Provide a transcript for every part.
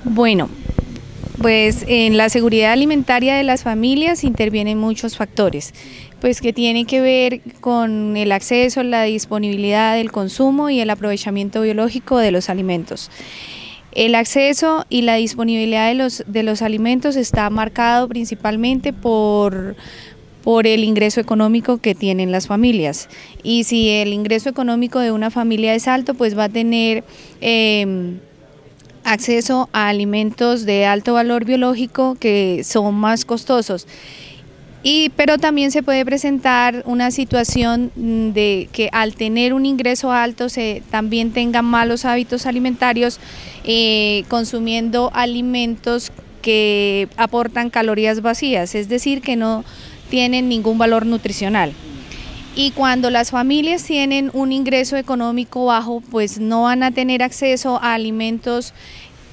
Bueno, pues en la seguridad alimentaria de las familias intervienen muchos factores, pues que tienen que ver con el acceso, la disponibilidad, el consumo y el aprovechamiento biológico de los alimentos. El acceso y la disponibilidad de los alimentos está marcado principalmente por el ingreso económico que tienen las familias. Y si el ingreso económico de una familia es alto, pues va a tener acceso a alimentos de alto valor biológico que son más costosos. Pero también se puede presentar una situación de que al tener un ingreso alto también tengan malos hábitos alimentarios, consumiendo alimentos que aportan calorías vacías, es decir, que no tienen ningún valor nutricional. Y cuando las familias tienen un ingreso económico bajo, pues no van a tener acceso a alimentos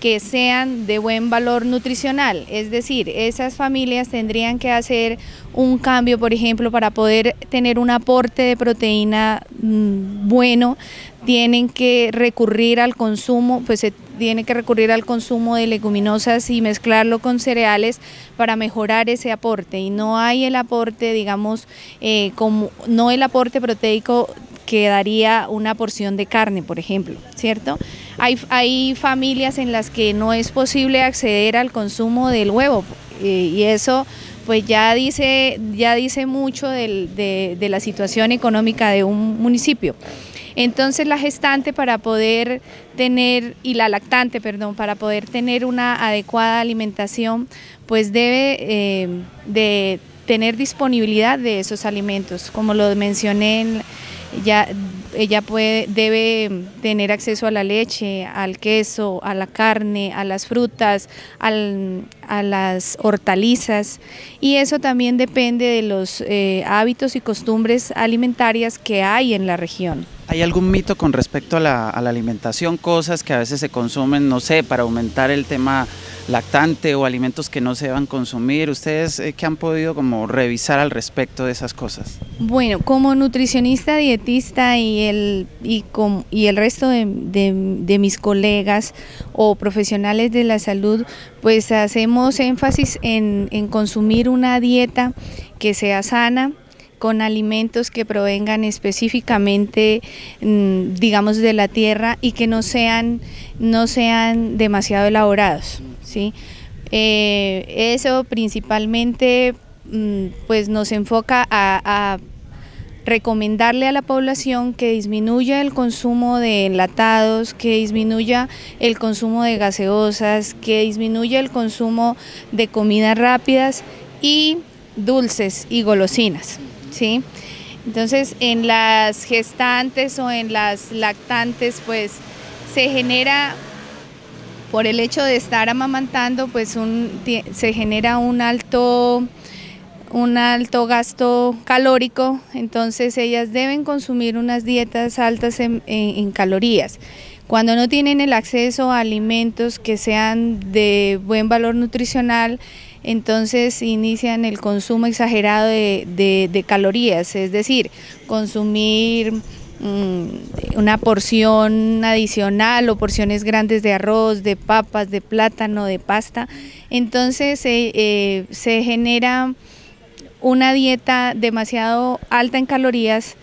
que sean de buen valor nutricional, es decir, esas familias tendrían que hacer un cambio, por ejemplo, para poder tener un aporte de proteína bueno, tienen que recurrir al consumo, pues se tiene que recurrir al consumo de leguminosas y mezclarlo con cereales para mejorar ese aporte, y no hay el aporte, digamos, no el aporte proteico que daría una porción de carne, por ejemplo, ¿cierto? Hay familias en las que no es posible acceder al consumo del huevo, y eso pues ya dice mucho de la situación económica de un municipio. Entonces la gestante para poder tener, y la lactante, perdón, para poder tener una adecuada alimentación, pues debe de tener disponibilidad de esos alimentos. Como lo mencioné, ella debe tener acceso a la leche, al queso, a la carne, a las frutas, a las hortalizas, y eso también depende de los hábitos y costumbres alimentarias que hay en la región. ¿Hay algún mito con respecto a la alimentación? Cosas que a veces se consumen, no sé, para aumentar el tema lactante, o alimentos que no se deban consumir. ¿Ustedes qué han podido como revisar al respecto de esas cosas? Bueno, como nutricionista, dietista y el resto de mis colegas o profesionales de la salud, pues hacemos énfasis en consumir una dieta que sea sana, con alimentos que provengan específicamente, digamos, de la tierra, y que no sean demasiado elaborados, ¿sí? Eso principalmente pues nos enfoca a recomendarle a la población que disminuya el consumo de enlatados, que disminuya el consumo de gaseosas, que disminuya el consumo de comidas rápidas y dulces y golosinas, ¿sí? Entonces, en las gestantes o en las lactantes, pues se genera, por el hecho de estar amamantando, pues se genera un alto gasto calórico. Entonces ellas deben consumir unas dietas altas en calorías. Cuando no tienen el acceso a alimentos que sean de buen valor nutricional, entonces inician el consumo exagerado de calorías, es decir, consumir una porción adicional o porciones grandes de arroz, de papas, de plátano, de pasta. Entonces se genera una dieta demasiado alta en calorías,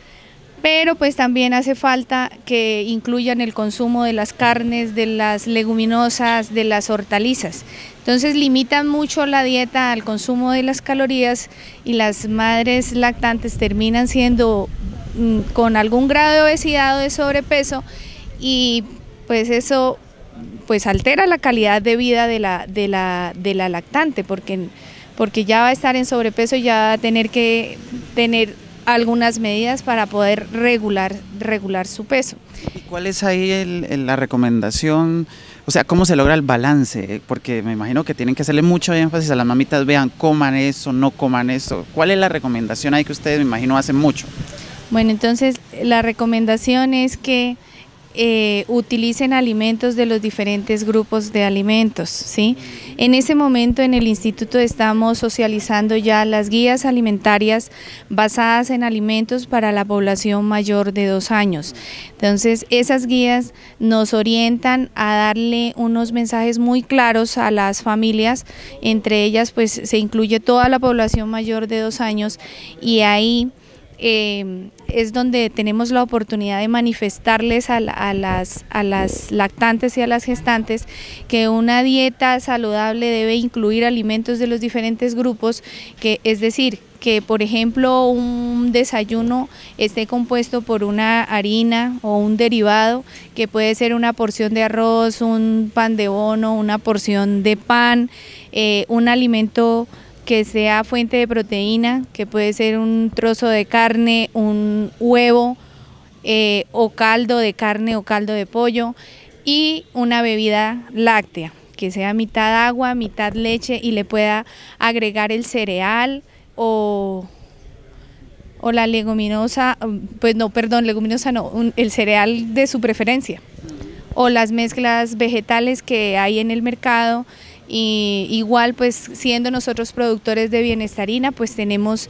pero pues también hace falta que incluyan el consumo de las carnes, de las leguminosas, de las hortalizas. Entonces limitan mucho la dieta al consumo de las calorías, y las madres lactantes terminan siendo con algún grado de obesidad o de sobrepeso, y pues eso pues altera la calidad de vida de la lactante, porque ya va a estar en sobrepeso y ya va a tener que tener algunas medidas para poder regular su peso. ¿Y cuál es ahí la recomendación? O sea, ¿cómo se logra el balance? Porque me imagino que tienen que hacerle mucho énfasis a las mamitas, vean, coman eso, no coman eso. ¿Cuál es la recomendación ahí que ustedes, me imagino, hacen mucho? Bueno, entonces la recomendación es que utilicen alimentos de los diferentes grupos de alimentos, ¿sí? En ese momento en el instituto estamos socializando ya las guías alimentarias basadas en alimentos para la población mayor de 2 años. Entonces esas guías nos orientan a darle unos mensajes muy claros a las familias, entre ellas pues se incluye toda la población mayor de 2 años y ahí es donde tenemos la oportunidad de manifestarles a las lactantes y a las gestantes que una dieta saludable debe incluir alimentos de los diferentes grupos, que es decir, que por ejemplo un desayuno esté compuesto por una harina o un derivado, que puede ser una porción de arroz, un pan de bono, una porción de pan, un alimento que sea fuente de proteína, que puede ser un trozo de carne, un huevo o caldo de carne o caldo de pollo, y una bebida láctea, que sea mitad agua, mitad leche, y le pueda agregar el cereal o la leguminosa, pues no, perdón, leguminosa no, el cereal de su preferencia, o las mezclas vegetales que hay en el mercado. Y igual pues siendo nosotros productores de Bienestarina, pues tenemos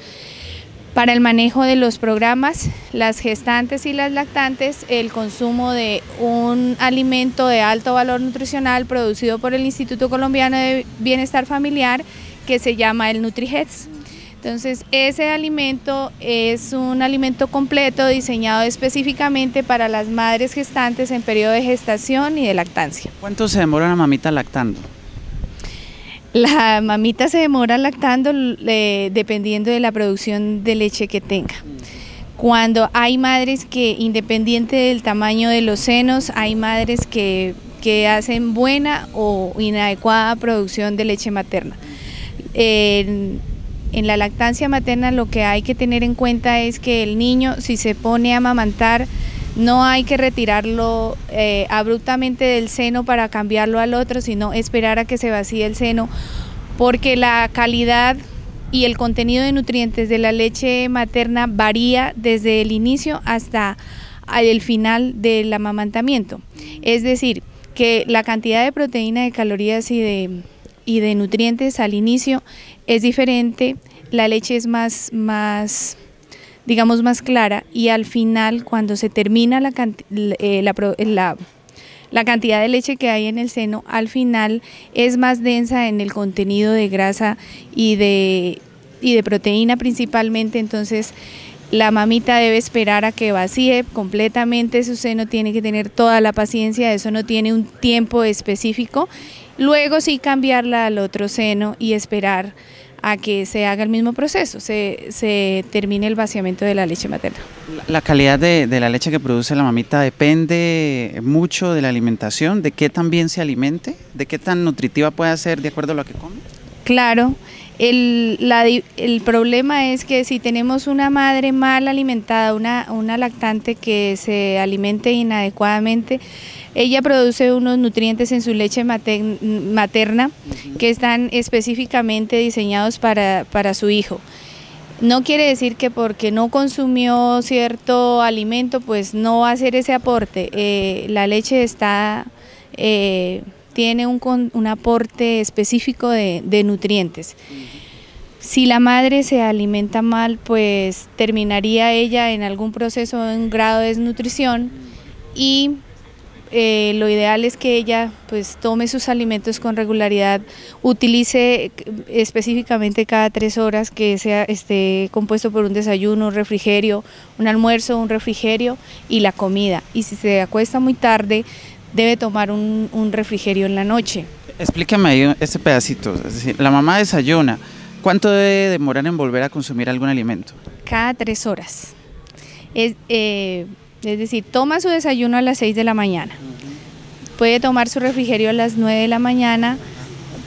para el manejo de los programas, las gestantes y las lactantes, el consumo de un alimento de alto valor nutricional producido por el Instituto Colombiano de Bienestar Familiar, que se llama el NutriHeads. Entonces ese alimento es un alimento completo diseñado específicamente para las madres gestantes en periodo de gestación y de lactancia. ¿Cuánto se demora una mamita lactando? La mamita se demora lactando dependiendo de la producción de leche que tenga. Cuando hay madres que, independiente del tamaño de los senos, hay madres que hacen buena o inadecuada producción de leche materna. En la lactancia materna lo que hay que tener en cuenta es que el niño, si se pone a amamantar, no hay que retirarlo abruptamente del seno para cambiarlo al otro, sino esperar a que se vacíe el seno, porque la calidad y el contenido de nutrientes de la leche materna varía desde el inicio hasta el final del amamantamiento. Es decir, que la cantidad de proteína, de calorías y de nutrientes al inicio es diferente, la leche es digamos más clara, y al final cuando se termina la cantidad de leche que hay en el seno, al final es más densa en el contenido de grasa y de proteína principalmente. Entonces la mamita debe esperar a que vacíe completamente su seno, tiene que tener toda la paciencia, eso no tiene un tiempo específico, luego sí cambiarla al otro seno y esperar a que se haga el mismo proceso, se termine el vaciamiento de la leche materna. ¿La calidad de la leche que produce la mamita depende mucho de la alimentación, de qué tan bien se alimente, de qué tan nutritiva puede ser de acuerdo a lo que come? Claro, el problema es que si tenemos una madre mal alimentada, una lactante que se alimente inadecuadamente, ella produce unos nutrientes en su leche materna que están específicamente diseñados para su hijo. No quiere decir que porque no consumió cierto alimento pues no va a hacer ese aporte. La leche tiene un aporte específico de nutrientes. Si la madre se alimenta mal, pues terminaría ella en algún proceso en un grado de desnutrición, y lo ideal es que ella pues tome sus alimentos con regularidad, utilice específicamente cada 3 horas, que esté compuesto por un desayuno, un refrigerio, un almuerzo, un refrigerio y la comida. Y si se acuesta muy tarde, debe tomar un refrigerio en la noche. Explícame ahí ese pedacito, es decir, la mamá desayuna, ¿cuánto debe demorar en volver a consumir algún alimento? Cada 3 horas. Es decir, toma su desayuno a las 6 de la mañana, puede tomar su refrigerio a las 9 de la mañana,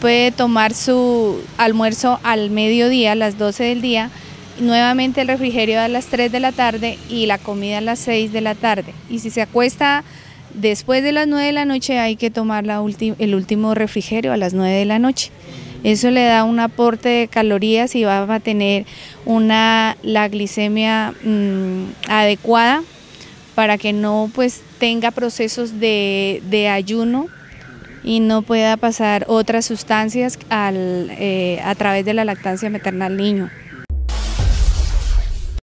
puede tomar su almuerzo al mediodía, a las 12 del día, nuevamente el refrigerio a las 3 de la tarde y la comida a las 6 de la tarde. Y si se acuesta después de las 9 de la noche, hay que tomar el último refrigerio a las 9 de la noche. Eso le da un aporte de calorías y va a tener la glicemia adecuada para que no pues tenga procesos de ayuno y no pueda pasar otras sustancias a través de la lactancia materna al niño.